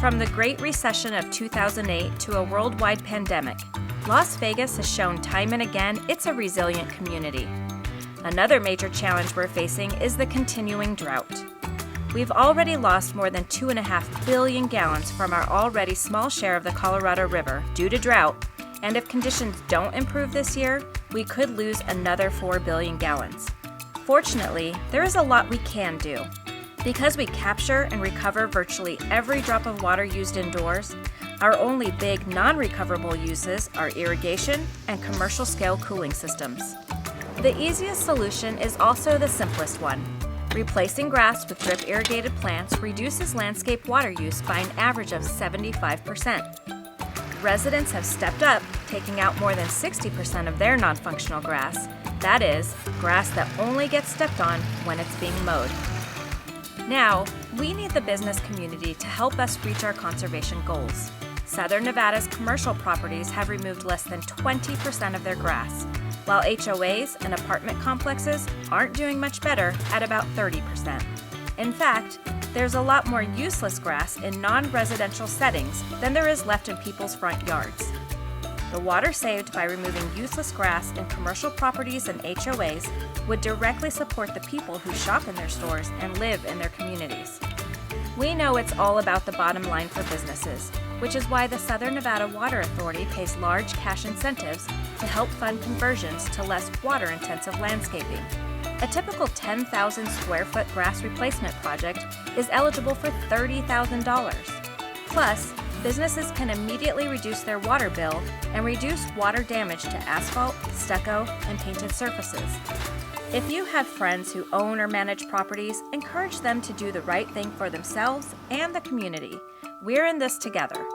From the Great Recession of 2008 to a worldwide pandemic, Las Vegas has shown time and again it's a resilient community. Another major challenge we're facing is the continuing drought. We've already lost more than 2.5 billion gallons from our already small share of the Colorado River due to drought, and if conditions don't improve this year, we could lose another 4 billion gallons. Fortunately, there is a lot we can do. Because we capture and recover virtually every drop of water used indoors, our only big non-recoverable uses are irrigation and commercial-scale cooling systems. The easiest solution is also the simplest one. Replacing grass with drip-irrigated plants reduces landscape water use by an average of 75%. Residents have stepped up, taking out more than 60% of their non-functional grass. That is, grass that only gets stepped on when it's being mowed. Now, we need the business community to help us reach our conservation goals. Southern Nevada's commercial properties have removed less than 20% of their grass, while HOAs and apartment complexes aren't doing much better at about 30%. In fact, there's a lot more useless grass in non-residential settings than there is left in people's front yards. The water saved by removing useless grass in commercial properties and HOAs would directly support the people who shop in their stores and live in their communities. We know it's all about the bottom line for businesses, which is why the Southern Nevada Water Authority pays large cash incentives to help fund conversions to less water-intensive landscaping. A typical 10,000 square foot grass replacement project is eligible for $30,000. Plus, businesses can immediately reduce their water bill and reduce water damage to asphalt, stucco, and painted surfaces. If you have friends who own or manage properties, encourage them to do the right thing for themselves and the community. We're in this together.